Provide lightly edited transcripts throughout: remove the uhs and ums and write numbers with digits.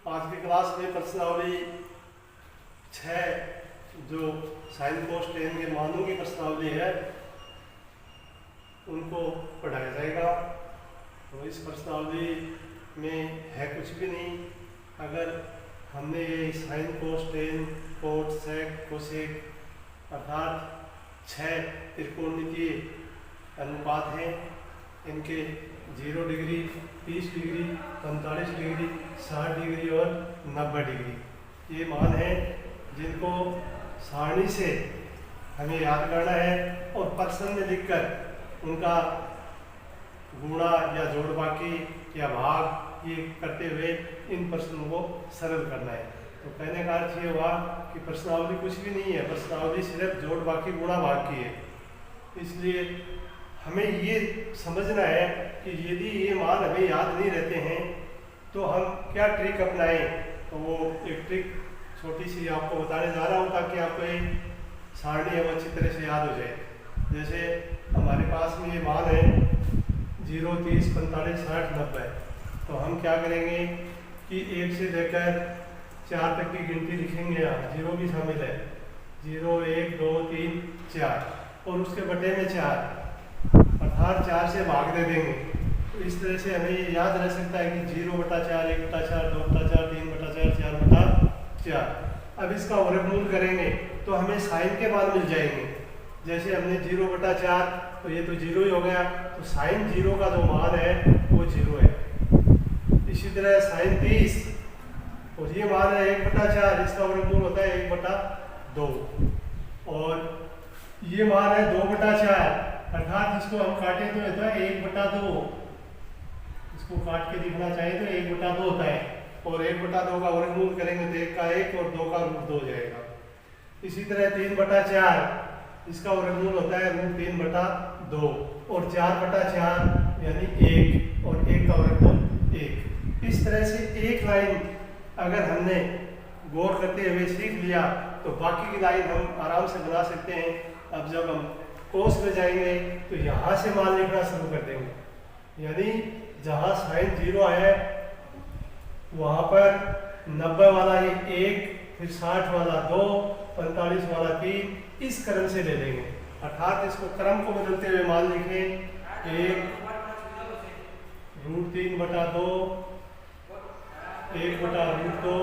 आज की क्लास में प्रश्नावली 6 जो साइन कोस टेन के मानों की प्रश्नावली है उनको पढ़ाया जाएगा। तो इस प्रश्नावली में है कुछ भी नहीं। अगर हमने ये sine cos tan cot sec cosec अर्थात 6 त्रिकोणमितीय अनुपात हैं, इनके 0 डिग्री, 30 डिग्री, 45 डिग्री, 60 डिग्री और 90 डिग्री ये मान हैं जिनको सारणी से हमें याद करना है और प्रश्न में लिखकर उनका गुणा या जोड़ बाकी या भाग ये करते हुए इन प्रश्नों को सरल करना है। तो कहने का अर्थ ये हुआ कि प्रश्नावली कुछ भी नहीं है, प्रश्नावली सिर्फ जोड़ बाकी गुणा भाग की है। इसलिए हमें ये समझना है कि यदि ये मान हमें याद नहीं रहते हैं तो हम क्या ट्रिक अपनाएं। तो वो एक ट्रिक छोटी सी आपको बताने जा रहा हूँ ताकि आपको ये सारणी अब अच्छी तरह से याद हो जाए। जैसे हमारे पास में ये मान है 0, 30, 45, 60, 90। तो हम क्या करेंगे कि 1 से लेकर 4 तक की गिनती लिखेंगे। यहाँ 0 भी शामिल है, 0, 1, 2, 3, 4 और उसके बटे में 4 अर्थात 4 से भाग दे देंगे। तो इस तरह से हमें ये याद रह सकता है कि 0/4, 1/4, 2/4, 3/4, 4/4। अब इसका वर्गमूल करेंगे तो हमें साइन के मान मिल जाएंगे। जैसे हमने 0/4 तो ये तो 0 ही हो गया, तो साइन 0 का जो मान है वो 0 है। इसी तरह साइन 30 और ये मान है 1/4, इसका वर्गमूल होता है 1/2 और ये मान है 2/4 अर्थात इसको हम काटें तो होता है 1/2। इसको काट के लिखना चाहिए तो 1/2 होता है और 1/2 का वर्गमूल करेंगे तो 1 का 1 और 2 का √2 हो जाएगा। इसी तरह 3/4 इसका वर्गमूल होता है √3/2 और 4/4 यानी 1 और 1 का वर्गमूल 1। इस तरह से एक लाइन अगर हमने गौर करते हुए सीख लिया तो बाकी की लाइन हम आराम से बना सकते हैं। अब जब हम कोस में जाएंगे तो यहाँ से मान लिखना शुरू कर देंगे, यानी जहाँ साइन 0 है वहाँ पर 90 वाला ये 1, फिर 60 वाला 2, 45 वाला 3, इस क्रम से ले लेंगे। अर्थात इसको क्रम को बदलते हुए मान लिखें 1 √3/2, 1/2,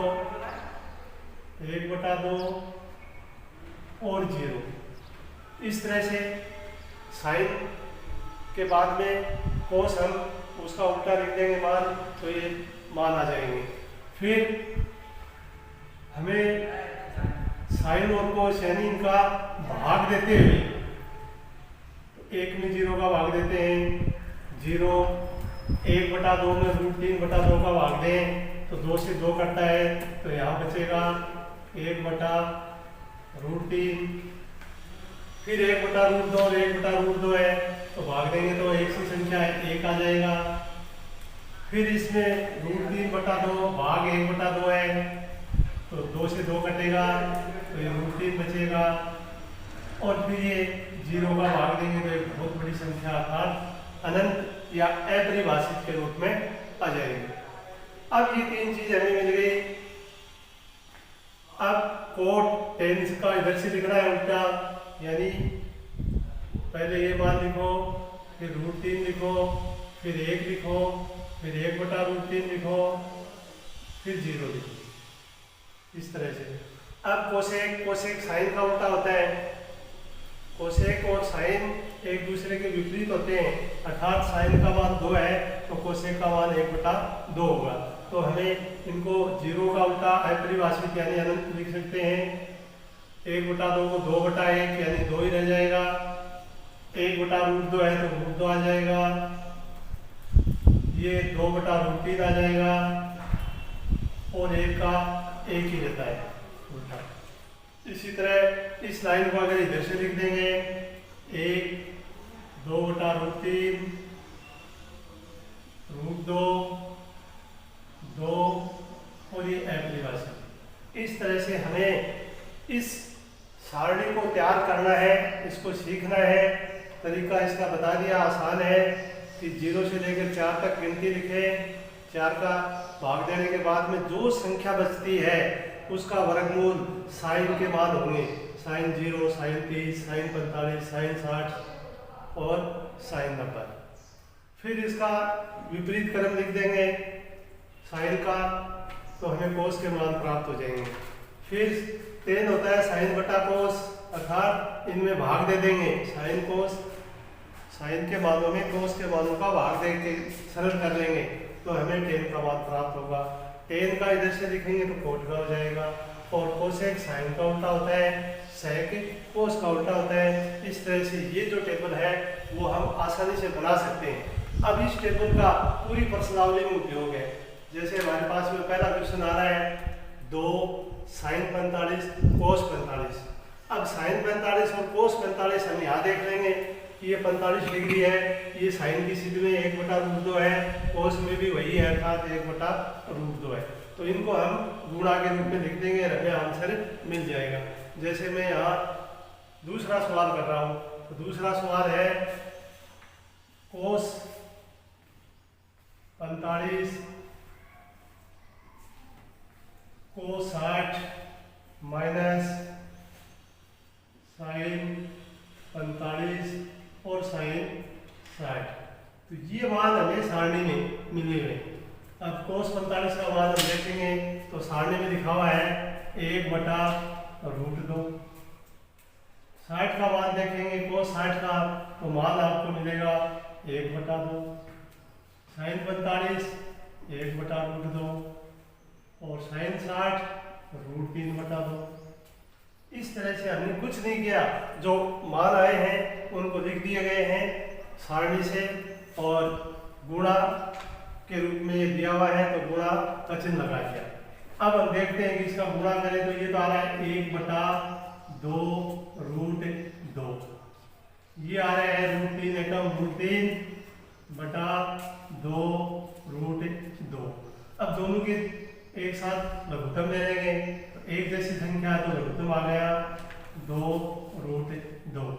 1/2 और 0। इस तरह से साइन के बाद में कोस हम उसका उल्टा लिख देंगे मान, तो ये मान आ जाएंगे। फिर हमें साइन और कोस यानी इनका भाग देते हुए 1 में 0 का भाग देते हैं, 0 1/2 में √3/2 का भाग दें तो 2 से 2 कटता है तो यहाँ बचेगा 1/√3। फिर 1/√2 और 1/√2 है तो भाग देंगे तो एक सी संख्या है 1 आ जाएगा। फिर इसमें √3/2 भाग 1/2 है तो 2 से 2 कटेगा तो ये √3 बचेगा और फिर ये 0 का भाग देंगे तो एक बहुत बड़ी संख्या अर्थात अनंत या अपरिभाषित के रूप में आ जाएगी। अब ये 3 चीज हमें मिल गई। अब कोट टेन का इधर से लिखना है उल्टा, यानी पहले ये मान लिखो, फिर √3 लिखो, फिर 1 लिखो, फिर 1/√3 लिखो, फिर 0 लिखो, इस तरह से। अब कोसेक, कोसेक साइन का उल्टा होता है। कोसेक और साइन एक दूसरे के विपरीत होते हैं, अर्थात साइन का मान 2 है तो कोसेक का मान 1/2 होगा। तो हमें इनको 0 का उल्टा अपरिभाषित यानी अनंत लिख सकते हैं। 1/2 को 2/1 यानी 2 ही रह जाएगा। 1/√2 है तो √2 आ जाएगा। ये 2/√3 आ जाएगा और 1 का 1 ही रहता है उल्टा। इसी तरह इस लाइन को अगर इधर से लिख देंगे 1 2/√3 √2 2 और ये अपरिभाषित। इस तरह से हमें इस सारणी को तैयार करना है, इसको सीखना है। तरीका इसका बता दिया, आसान है कि 0 से लेकर 4 तक गिनती लिखें, 4 का भाग देने के बाद में जो संख्या बचती है उसका वर्गमूल साइन के मान होंगे, साइन 0, साइन 30, साइन 45, साइन 60 और साइन 90। फिर इसका विपरीत क्रम लिख देंगे साइन का, तो हमें कोस के मान प्राप्त हो जाएंगे। फिर tan होता है साइन बटा कोस, अर्थात इनमें भाग दे देंगे, साइन कोस, साइन के मानों में कोस के मानों का भाग दे के सरल कर लेंगे तो हमें tan का मान प्राप्त होगा। tan का इधर से लिखेंगे तो कोट का हो जाएगा, और कोसेक साइन का उल्टा होता है, सेक कोस का उल्टा होता है। इस तरह से ये जो टेबल है वो हम आसानी से बना सकते हैं। अब इस टेबल का पूरी प्रश्नावली में उपयोग है। जैसे हमारे पास में पहला क्वेश्चन आ रहा है 2 साइन 45 कोस 45। अब साइन 45 और कोस 45 हम यहाँ देख लेंगे कि ये 45 डिग्री है, ये साइन की सीध में 1/√2 है, कोस में भी वही है अर्थात 1/√2 है। तो इनको हम गुणा के रूप में लिख देंगे, हमें आंसर मिल जाएगा। जैसे मैं यहाँ दूसरा सवाल कर रहा हूँ, तो दूसरा सवाल है कोस 45 कोस 60 माइनस साइन 45 और साइन 60। तो ये मान हमें सारणी में मिले हुए। अब कोस 45 का मान हम देखेंगे तो सारणी में लिखा हुआ है 1/√2। 60 का मान देखेंगे कोस 60 का, तो मान आपको मिलेगा 1/2। साइन 45 1/√2 और साइन 60 √3/2। इस तरह से हमने कुछ नहीं किया, जो मान आए हैं उनको लिख दिए गए हैं सारणी से, और गुणा के रूप में ये दिया हुआ है तो गुणा का चिन्ह लगा दिया। अब हम देखते हैं कि इसका गुणा करें तो ये तो आ रहा है 1/2√2, ये आ रहा है √3 एकम √3/2√2। अब दोनों के एक साथ लघुत्तम ले लेंगे, तो एक जैसी संख्या तो लघुत्तम आ गया 2√2।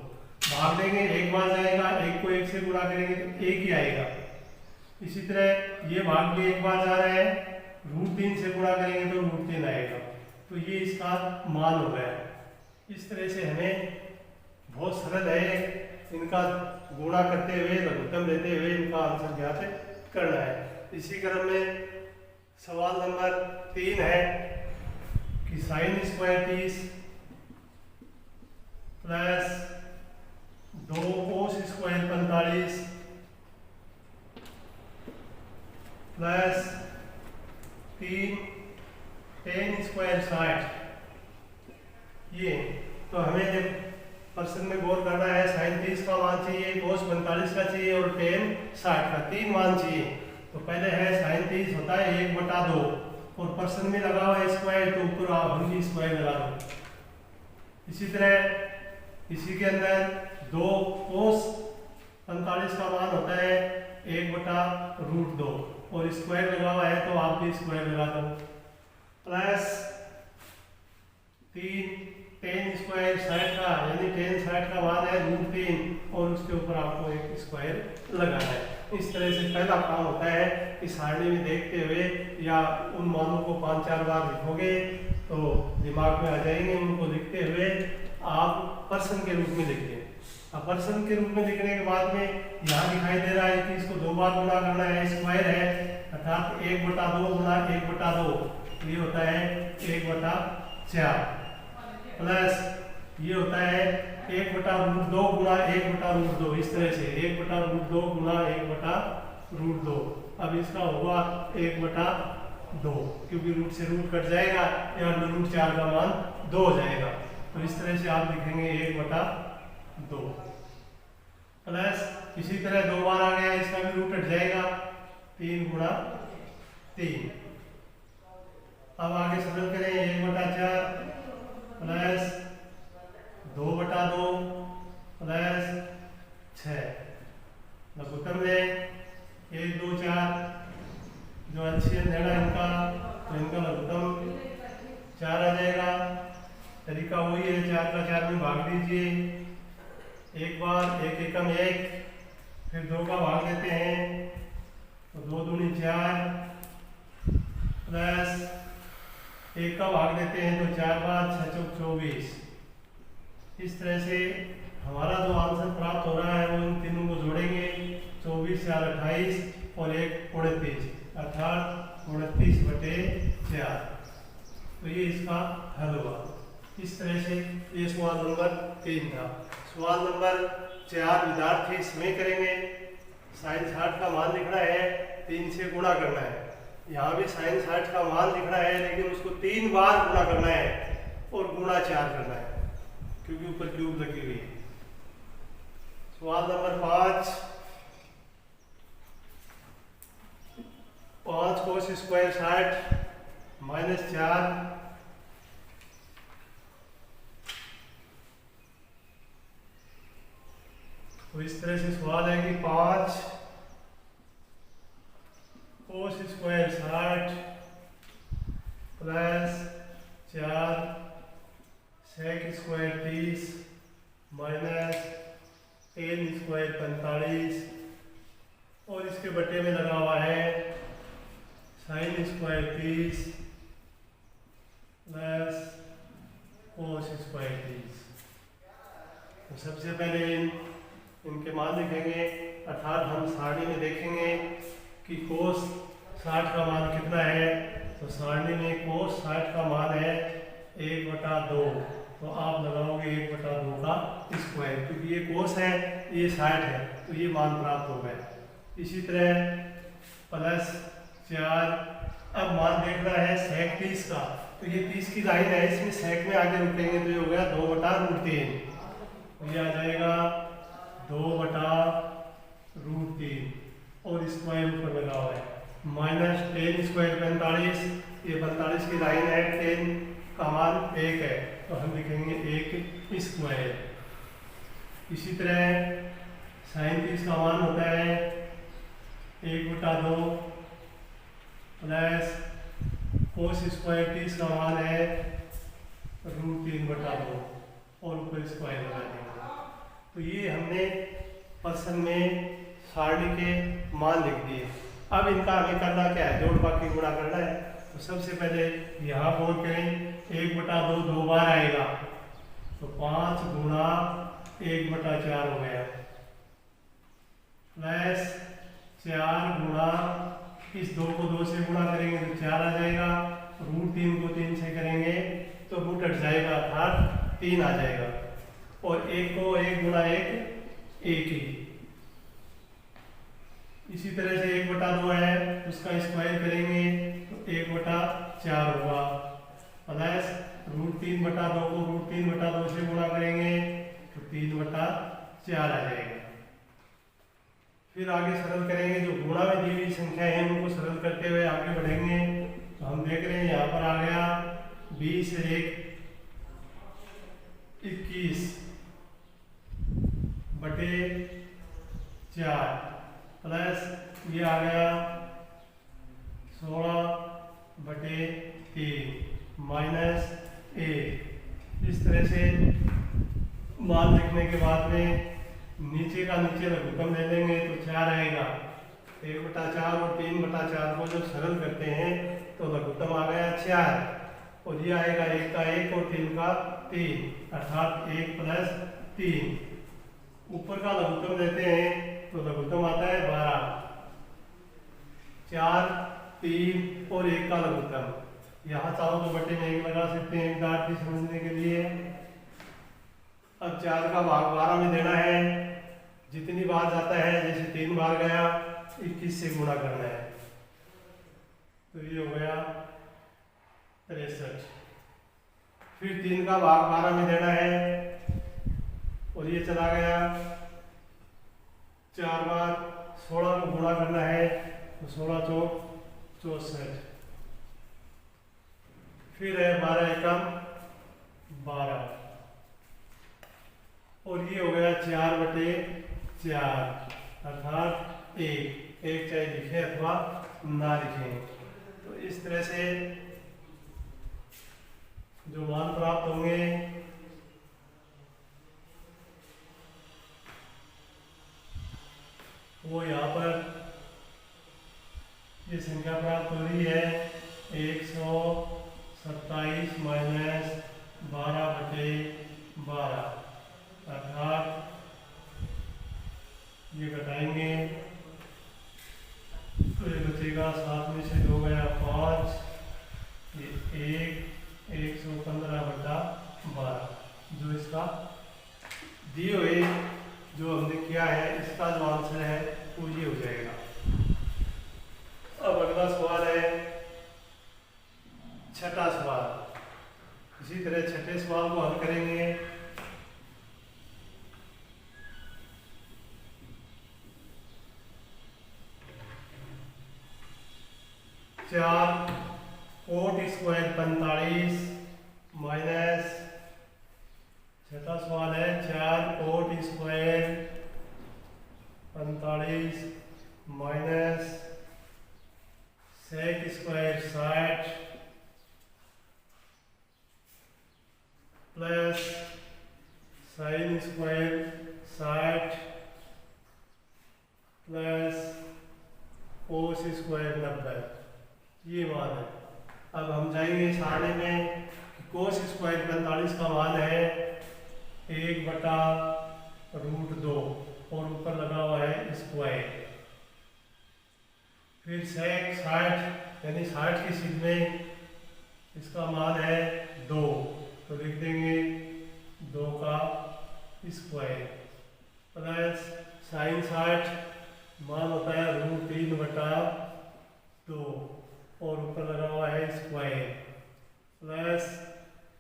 भाग देंगे, एक बार जाएगा, एक को एक से गुणा करेंगे तो एक ही आएगा। इसी तरह ये भाग भी एक बार जा रहा है, √3 से गुणा करेंगे तो √3 आएगा। तो ये इसका मान हो गया। इस तरह से हमें बहुत सरल है, इनका गुणा करते हुए लघुत्तम लेते हुए इनका आंसर ज्ञात करना है। इसी क्रम में सवाल नंबर 3 है कि साइन स्क्वायर 30 प्लस 2 कोस स्क्वायर 45 प्लस 3 tan स्क्वायर 60। ये तो हमें जब प्रश्न में गौर करना है, साइन 30 का मान चाहिए, कोस 45 का चाहिए और tan 60 का, 3 मान चाहिए। तो पहले है साइन 30 होता है 1/2 और प्रश्न में लगा हुआ है स्क्वायर, तो ऊपर आप भी स्क्वायर लगा दो। इसी तरह इसी के अंदर 2 कोस 45 का मान होता है 1/√2 और स्क्वायर लगा हुआ है तो आप भी स्क्वायर लगा दो, प्लस 3 tan स्क्वायर 60 का, यानी tan 60 का मान है √3 और उसके ऊपर आपको एक स्क्वायर लगाना है। इस तरह से पहला काम होता है कि सारणी में देखते हुए या उन मानों को 5-4 बार लिखोगे तो दिमाग में आ जाएंगे, उनको लिखते हुए आप प्रश्न के रूप में लिखिए। अब प्रश्न के रूप में लिखने के बाद में यहाँ दिखाई दे रहा है कि इसको 2 बार गुणा करना है, स्क्वायर है अर्थात 1/2 गुणा 1/2 ये होता है 1/4, प्लस ये होता है 1/√2 गुणा 1/√2। इस तरह से 1/√2 गुणा 1/√2। अब इसका होगा 1/2 क्योंकि रूट से रूट कट जाएगा, या √4 का मान 2 हो जाएगा। तो इस तरह से आप लिखेंगे 1/2 प्लस इसी तरह 2 बार आ गया, इसका भी रूट कट जाएगा 3 गुणा 3। अब आगे सरल करें 1/4 प्लस 2/2 प्लस 6 लघुत्तम में 1 2 4 जो एलसीएम लेना इनका, तो इनका लघुत्तम 4 आ जाएगा। तरीका वही है, 4 का 4 में भाग दीजिए, एक बार 1 एकम 1, फिर 2 का भाग देते हैं तो 2 दूनी 4, 1 का भाग देते हैं तो 4 बार 6 चौक 24। इस तरह से हमारा जो आंसर प्राप्त हो रहा है वो इन तीनों को जोड़ेंगे, 24 4 28 और 1 29, अर्थात 29/4। तो ये इसका हल हुआ। इस तरह से ये सवाल नंबर 3 था। सवाल नंबर 4 विद्यार्थी समय करेंगे। साइन 60 का मान लिखना है, 3 से गुणा करना है। यहाँ भी साइन 60 का मान लिखना है, लेकिन उसको 3 बार गुणा करना है और गुणा 4 करना है, क्योंकि ऊपर क्यूब लगी हुई है। सवाल नंबर 5, 5 कोस स्क्वायर 60 -4 तो इस तरह से सवाल है कि 5 cos square 60 plus 4 sec square 30 minus tan square 45 और इसके बटे में लगा हुआ है sine square 30 plus cos square 30। तो सबसे पहले इनके मान लिखेंगे, अर्थात हम सारणी में देखेंगे कि कोस 60 का मान कितना है। तो सारणी में कोस 60 का मान है 1/2, तो आप लगाओगे 1/2 का स्क्वायर, क्योंकि ये कोस है, ये 60 है, तो ये मान प्राप्त हो गया। इसी तरह प्लस 4, अब मान देखना है सेक 30 का, तो ये 30 की लाइन है, इसमें सेक में आगे रुकेंगे तो ये हो गया 2/√3, तो ये आ जाएगा 2/√3 और स्क्वायर ऊपर लगा हुआ है, माइनस टेन स्क्वायर 45, ये 45 की लाइन है, 10 का मान 1 है, तो हम लिखेंगे 1 स्क्वायर। इसी तरह साइन 30 का मान होता है 1/2 प्लस कोस स्क्वायर 30 का मान है √3/2 और ऊपर स्क्वायर लगा देंगे। तो ये हमने प्रश्न में सारणी के मान लिख दिए। अब इनका हमें करना क्या है, जोड़ बाकी गुणा करना है। तो सबसे पहले यहाँ बोल करें 1/2 2 बार आएगा, तो 5 गुणा 1/4 हो गया, प्लस 4 गुणा इस 2 को 2 से गुणा करेंगे तो 4 आ जाएगा, √3 को 3 से करेंगे तो रूट हट जाएगा, अर्थात 3 आ जाएगा, और 1 को 1 गुणा 1 1 ही। इसी तरह से 1/2 है, उसका स्क्वायर करेंगे तो 1/4 होगा, प्लस √3/2 को √3/2 से गुणा करेंगे तो 3/4 आ जाएगा। फिर आगे सरल करेंगे, जो गुणा में दी हुई संख्या है उनको सरल करते हुए आगे बढ़ेंगे। तो हम देख रहे हैं यहाँ पर आ गया 20 1 21/4 प्लस ये आ गया 16/3 माइनस 1। इस तरह से मान लिखने के बाद में नीचे का नीचे लघुत्तम ले लेंगे तो 4 आएगा, 1/4 और 3/4 को जब सरल करते हैं तो लघुत्तम आ गया 4, और ये आएगा 1 का 1 और 3 का 3, अर्थात 1 + 3। ऊपर का लघुत्तम लेते हैं तो लघुत्तम आता है 12, 4 3 और 1 का लघुत्तम। यहाँ चाहो तो बटे में 1 लगा सकते हैं विद्यार्थी समझने के लिए। अब 4 का भाग 12 में देना है, जितनी बार जाता है, जैसे 3 बार गया 21 से गुणा करना है, तो ये हो गया 63। फिर 3 का भाग 12 में देना है और ये चला गया 4 बार, 16 को गुणा करना है तो 16 चौक 64। फिर है 12 एकम 12, और ये हो गया 4/4, अर्थात 1 चाहे लिखे अथवा ना लिखे। तो इस तरह से जो मान प्राप्त होंगे वो यहाँ पर ये संख्या प्राप्त हो रही है 157 27 माइनस 12/12 अर्थात ये घटाएंगे तो ये बचेगा 7 में से 2 गया 5, ये 115/12 जो इसका दिए हुए जो हमने किया है इसका जो आंसर है वो ये हो जाएगा। अब अगला सवाल है छठा सवाल। इसी तरह छठे सवाल को हल करेंगे। चार कोट स्क्वायर 45 माइनस, छठा सवाल है 4 cot square 45 minus sec square 60 plus sine square 60 plus cos square 90, ये मान है। अब हम जाएंगे सारे में। कोस स्क्वायर 45 का मान है 1/√2 और ऊपर लगा हुआ है स्क्वायर। फिर सेक 60 यानी 60 की सीध में इसका मान है 2, तो लिख देंगे 2 का स्क्वायर प्लस साइन 60 मान होता है √3/2 और ऊपर लगा हुआ है स्क्वायर प्लस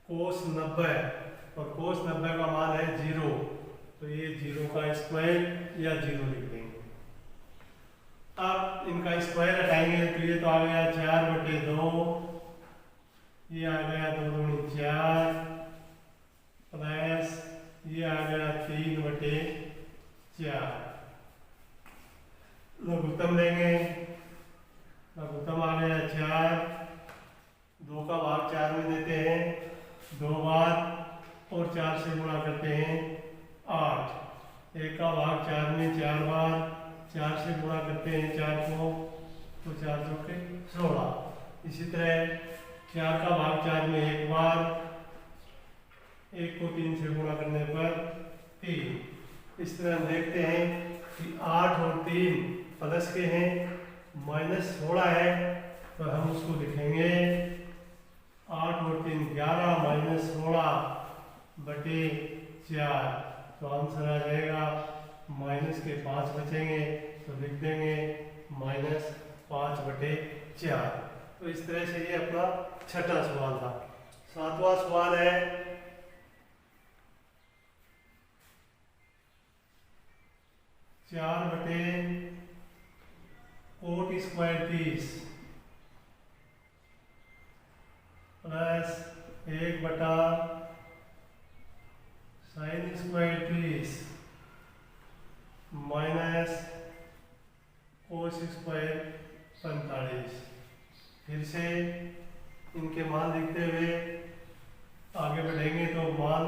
कोस 90 और कोस 90 का मान है 0, तो ये 0 का स्क्वायर या 0 लिख देंगे। अब इनका स्क्वायर हटाएंगे तो ये तो आ गया 4/2, ये आ गया 2 दूनी 4 प्लस ये आ गया 3/4। लघुत्तम लेंगे, लघुत्तम आ गया 4, 2 का भाग 4 में देते हैं 2 बार और 4 से गुणा करते हैं 8, 1 का भाग 4 में 4 बार, 4 से गुणा करते हैं 4 को तो 4 चौके 16। इसी तरह 4 का भाग 4 में 1 बार, 1 को 3 से गुणा करने पर 3। इस तरह हम देखते हैं कि 8 और 3 प्लस के हैं, माइनस 16 है तो हम उसको लिखेंगे 8 और 3 11 माइनस 16/4, तो आंसर आ जाएगा माइनस के 5 बचेंगे तो लिख देंगे -5/4। तो इस तरह से ये अपना छठा सवाल था। सातवां सवाल है 4/कोट स्क्वायर 30 प्लस 1/साइन स्क्वायर 30 माइनस कोस स्क्वायर 45। फिर से इनके मान लिखते हुए आगे बढ़ेंगे तो मान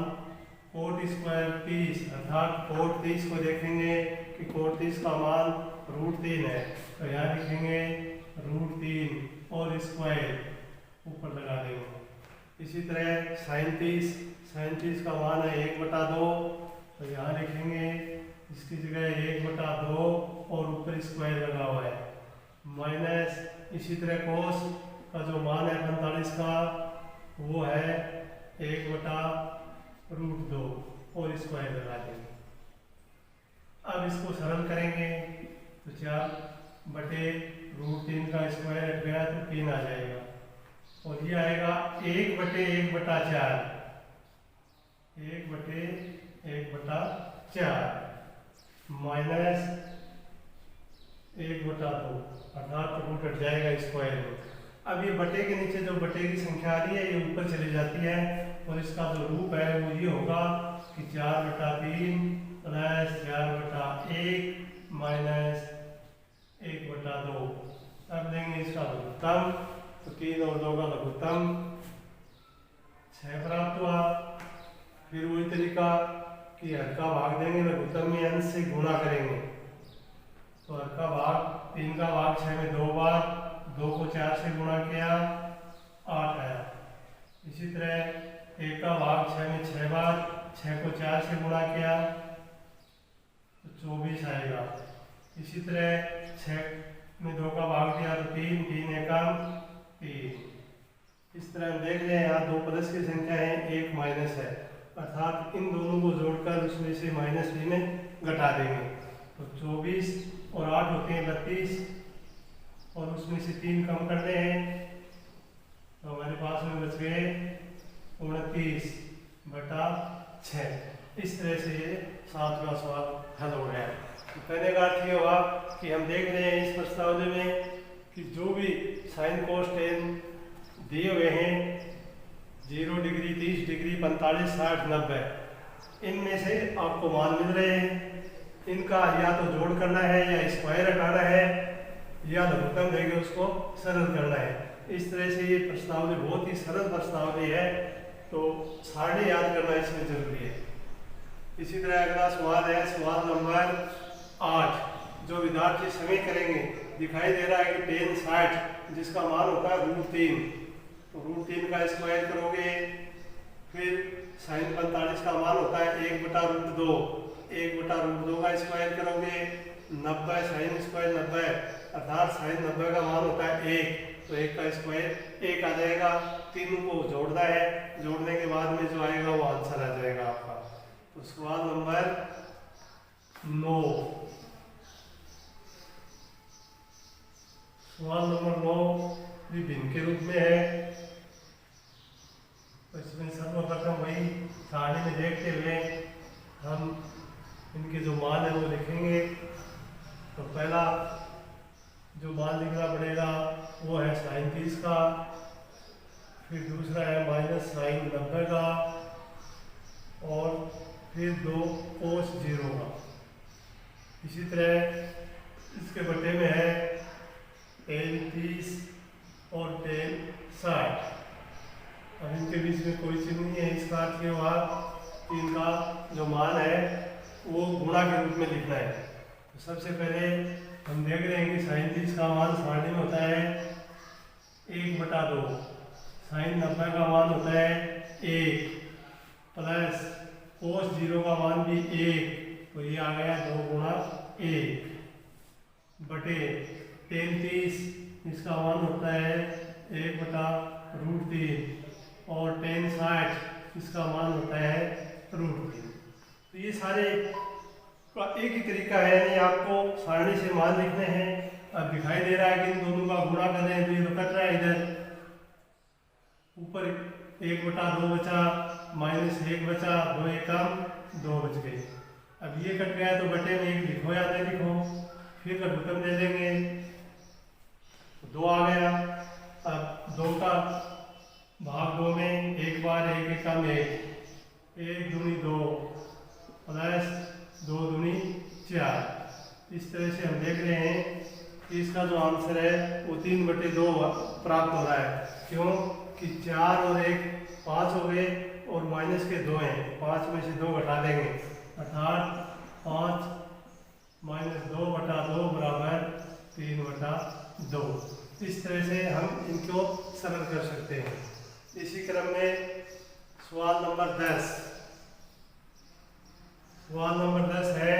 कोट स्क्वायर 30 अर्थात कोट 30 को देखेंगे कि कोट 30 का मान √3 है तो यहाँ लिखेंगे √3 और स्क्वायर ऊपर लगा देंगे। इसी तरह साइन 30 का मान है 1/2 तो यहाँ लिखेंगे इसकी जगह 1/2 और ऊपर स्क्वायर लगा हुआ है माइनस। इसी तरह कोस का जो मान है 45 का वो है 1/√2 और स्क्वायर लगा देंगे। अब इसको सरल करेंगे तो 4/√3 का स्क्वायर हट गया तो 3 आ जाएगा और ये आएगा 1/1/4 माइनस 1/2 अर्थात रूट हट जाएगा स्क्वायर में। अब ये बटे के नीचे जो बटे की संख्या आ रही है ये ऊपर चली जाती है और इसका जो रूप है वो ये होगा कि 4/3 प्लस 4/1 माइनस 1/2। अब लेंगे इसका लघुत्तम तो 3 और 2 का लघुत्तम 6 प्राप्त हुआ। फिर वही तरीका कि हर का भाग देंगे लघुत्तम में अंश से गुणा करेंगे तो हर का भाग 3 का भाग 6 में 2 बार, 2 को 4 से गुणा किया 8 आया। इसी तरह 1 का भाग 6 में 6 बार, 6 को 4 से गुणा किया तो 24 आएगा। इसी तरह 6 में 2 का भाग दिया तो 3, 3 एकम 3। इस तरह हम देख रहे हैं यहाँ 2 प्लस की संख्या है, 1 माइनस है, अर्थात इन दोनों को जोड़कर उसमें से माइनस भी में घटा देंगे तो 24 और 8 होते हैं 32 और उसमें से 3 कम करने हैं तो हमारे पास में बच गए 29/6। इस तरह से ये 7वां सवाल हल हो गया। तो कहने का अर्थ ये हुआ कि हम देख रहे हैं इस प्रश्नावली में कि जो भी साइन कोस टेन दिए हुए हैं 0 डिग्री, 30 डिग्री, 45, 60, 90, इनमें से आपको मान मिल रहे हैं। इनका या तो जोड़ करना है या स्क्वायर हटाना है या लघुत्तम देंगे उसको सरल करना है। इस तरह से ये प्रश्नावली बहुत ही सरल प्रश्नावली है, तो सारणी याद करना इसमें जरूरी है। इसी तरह अगला सवाल है सवाल नंबर 8, जो विद्यार्थी समय करेंगे। दिखाई दे रहा है कि tan 60 जिसका मान होता है √3, तो √3 का स्क्वायर करोगे, फिर sin 45 का मान होता है 1/√2, 1/√2 का स्क्वायर करोगे, 90 sin स्क्वायर 90 अर्थात sin 90 का मान होता है 1, तो 1 का स्क्वायर 1 आ जाएगा। तीनों को जोड़ना है, जोड़ने के बाद में जो आएगा वो आंसर आ जाएगा आपका। तो सवाल नंबर 9, सवाल नंबर 9 भी भिन्न के रूप में है। तो इसमें सर्वप्रथम वही सारणी में देखते हुए हम इनके जो मान है वो लिखेंगे। तो पहला जो मान लिखना पड़ेगा वो है sin 30 का, फिर दूसरा है माइनस sin 90 का और फिर 2 cos 0 का। इसी तरह इसके बटे में है tan 30 और tan 60। अब इनके बीच में कोई चिन्ह नहीं है, इसका अर्थ ये हुआ कि इनका जो मान है वो गुणा के रूप में लिखना है। तो सबसे पहले हम देख रहे हैं कि sin 30 का मान सारणी में होता है 1/2, sin 90 का मान होता है 1 प्लस cos 0 का मान भी 1, तो ये आ गया 2 गुणा 1 बटे tan 30 इसका मान होता है 1/√3 और tan 60 इसका मान होता है √3। तो ये सारे का एक ही तरीका है, यानी आपको सारणी से मान लिखने हैं। अब दिखाई दे रहा है कि इन दोनों का गुणा कर रहे हैं तो ये तो कट रहा है, इधर ऊपर 1/2 बचा, -1 बचा, 2 एकम 2 बच गए। अब ये कट गया तो बटे में 1 लिखो या नहीं लिखो, फिर लघुत्तम दे देंगे, 2 आ गया। अब 2 का भाग 2 में 1 बार 1 एकम 1, 1 दूनी 2 प्लस 2 दूनी 4। इस तरह से हम देख रहे हैं कि इसका जो आंसर है वो 3/2 प्राप्त हो रहा है। क्यों कि 4 और 1 5 हो गए और माइनस के 2 हैं, 5 में से 2 घटा देंगे अर्थात 5 - 2/2 बराबर 3/2। इस तरह से हम इनको सरल कर सकते हैं। इसी क्रम में सवाल नंबर 10, सवाल नंबर 10 है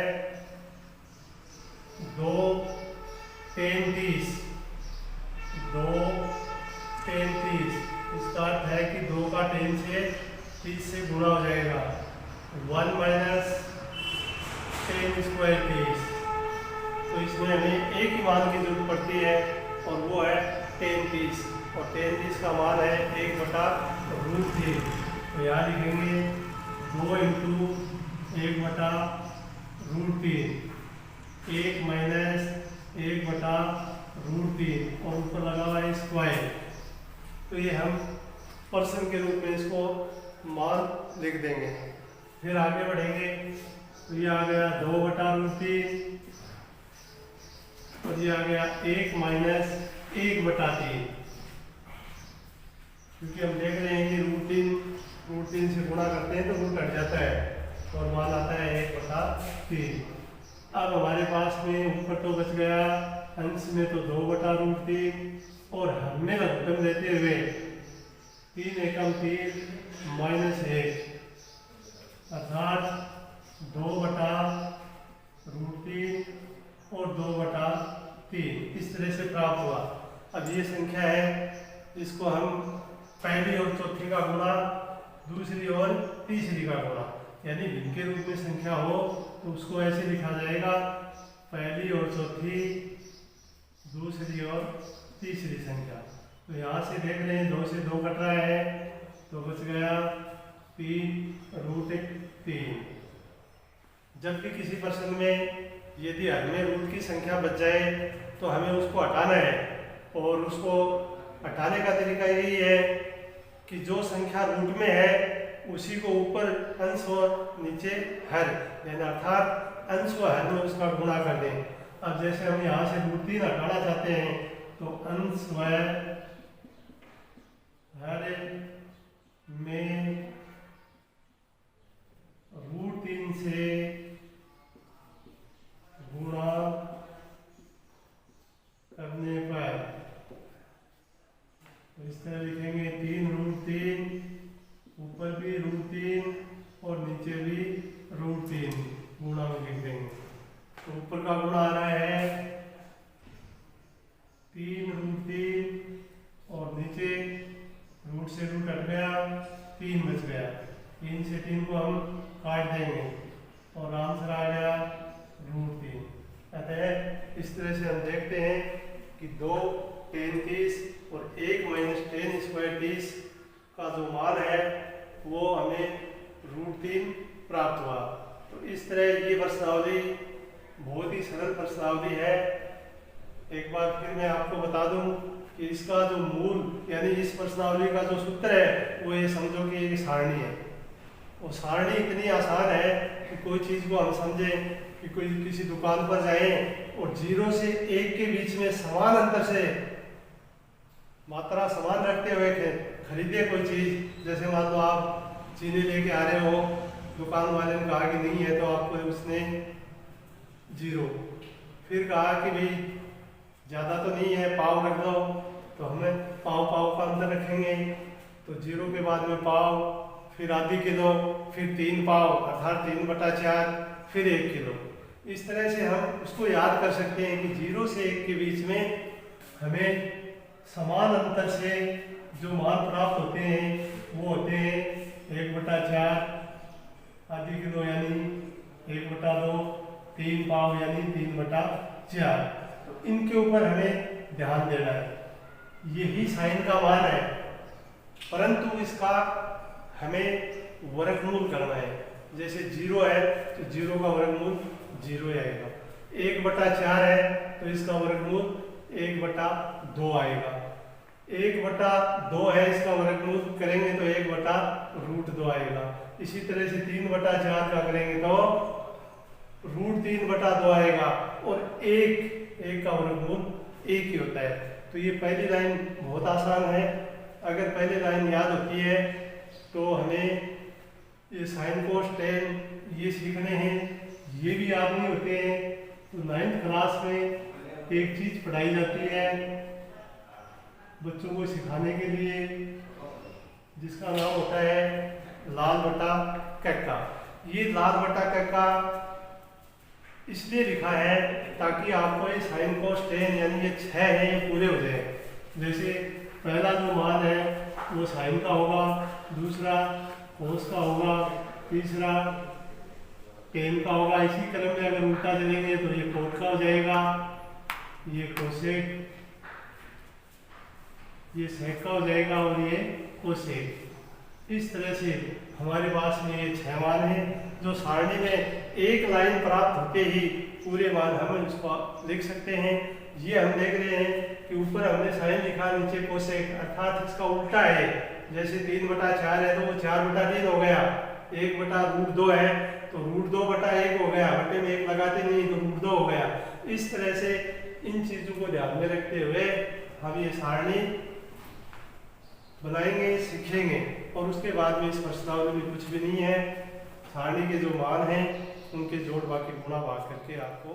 2 tan 30, 2 tan 30 इसका अर्थ है कि 2 का tan से 30 से गुणा हो जाएगा, 1 - tan स्क्वायर 30। तो इसमें हमें एक ही मान की जरूरत पड़ती है और वो है tan 30, और tan 30 का मान है 1/√3। तो यहाँ लिखेंगे 2 × 1/√3, 1 - 1/√3 और ऊपर लगा हुआ है स्क्वायर। तो ये हम पर्सन के रूप में इसको मान लिख देंगे। फिर आगे बढ़ेंगे तो ये आ गया 2/√3 और ये आ गया 1 - 1/3, क्योंकि हम देख रहे हैं कि √3 से गुणा करते हैं तो रूट कट जाता है और मान आता है 1/3। अब हमारे पास में ऊपर तो बच गया, अंश में तो 2/√3 और हमने लघुत्तम देते हुए 3 एकम 3 माइनस 1 अर्थात 2/√3 और 2/3 इस तरह से प्राप्त हुआ। अब ये संख्या है, इसको हम पहली और चौथी का गुणा, दूसरी और तीसरी का गुणा, यानी भिन्न के रूप में संख्या हो तो उसको ऐसे लिखा जाएगा, पहली और चौथी, दूसरी और तीसरी संख्या। तो यहाँ से देख रहे हैं 2 से 2 कट रहा है तो बच गया 3√3। जब भी किसी प्रश्न में यदि हर में रूट की संख्या बच जाए तो हमें उसको हटाना है, और उसको हटाने का तरीका यही है कि जो संख्या रूट में है उसी को ऊपर अंश और नीचे हर, यानी अर्थात अंश व हर में उसका गुणा कर दें। अब जैसे हम यहाँ से √3 हटाना चाहते हैं तो अंश व हर में √3 से गुणा करने पर तो इस तरह लिखेंगे 3√3, ऊपर भी √3 और नीचे भी √3 गुणा में लिख देंगे। तो ऊपर का गुणा आ रहा है 3√3 और नीचे रूट से रूट हट गया, 3 बच गया। 3 से 3 को हम काट देंगे और आंसर आ गया √3। अतः इस तरह से हम देखते हैं कि 2 10 30 और 1 माइनस 10 स्क्वायर 30 का जो मान है वो हमें √3 प्राप्त हुआ। तो इस तरह ये प्रश्नावली बहुत ही सरल प्रश्नावली है। एक बार फिर मैं आपको बता दूं कि इसका जो मूल, यानी इस प्रश्नावली का जो सूत्र है वो ये समझो कि एक सारणी है। वो सारणी इतनी आसान है कि कोई चीज़ को हम समझें कि कोई किसी दुकान पर जाएं और 0 से 1 के बीच में समान अंतर से मात्रा समान रखते हुए खरीदे कोई चीज़। जैसे मान लो आप चीनी लेके आ रहे हो, दुकान वाले ने कहा कि नहीं है तो आपको उसने 0, फिर कहा कि भाई ज़्यादा तो नहीं है, पाव रख दो, तो हमें पाव का अंतर रखेंगे। तो 0 के बाद में पाव, फिर आधी किलो, फिर 3 पाव अर्थात 3/4, फिर 1 किलो। इस तरह से हम उसको याद कर सकते हैं कि 0 से 1 के बीच में हमें समान अंतर से जो मान प्राप्त होते हैं वो होते हैं 1/4, आधी किलो यानी 1/2, 3 पाव यानी 3/4। तो इनके ऊपर हमें ध्यान देना है। यही साइन का मान है, परंतु इसका हमें वर्गमूल करना है। जैसे 0 है तो 0 का वर्गमूल 0 आएगा, 1/4 है तो इसका वर्गमूल 1/2 आएगा, 1/2 है इसका वर्गमूल करेंगे तो 1/√2 आएगा। इसी तरह से 3/4 का करेंगे तो √3/2 आएगा, और 1 का वर्गमूल 1 ही होता है। तो ये पहली लाइन बहुत आसान है। अगर पहली लाइन याद होती है तो हमें ये साइन कोस टेन ये सीखने हैं, ये भी याद नहीं होते हैं। तो 9th क्लास में एक चीज़ पढ़ाई जाती है बच्चों को सिखाने के लिए, जिसका नाम होता है लाल बटा कक्का। ये लाल बटा कक्का इसलिए लिखा है ताकि आपको ये साइन कोस टेन यानी ये 6 है ये पूरे हो जाए। जैसे पहला जो मान है वो साइन का होगा, दूसरा कोस का होगा, तीसरा टेन का होगा। इसी क्रम में अगर उल्टा चलेंगे तो ये कोट का हो जाएगा, ये कोसेक, ये सेक का हो जाएगा और ये कोसेक। इस तरह से हमारे पास में ये 6 मान हैं जो सारणी में एक लाइन प्राप्त होते ही पूरे मान हम इसको लिख सकते हैं। ये हम देख रहे हैं कि ऊपर हमने साइन लिखा, नीचे कोसेक, अर्थात इसका उल्टा है। जैसे 3/4 है तो वो 4/3 हो गया, 1/√2 है तो √2/1 हो गया, बटे में 1 लगाते नहीं तो √2 हो गया। इस तरह से इन चीज़ों को ध्यान में रखते हुए हम ये सारणी बनाएंगे, सीखेंगे। और उसके बाद में इस प्रश्नावली में कुछ भी नहीं है, सारणी के जो मान हैं उनके जोड़ बाकी गुणा भाग करके आपको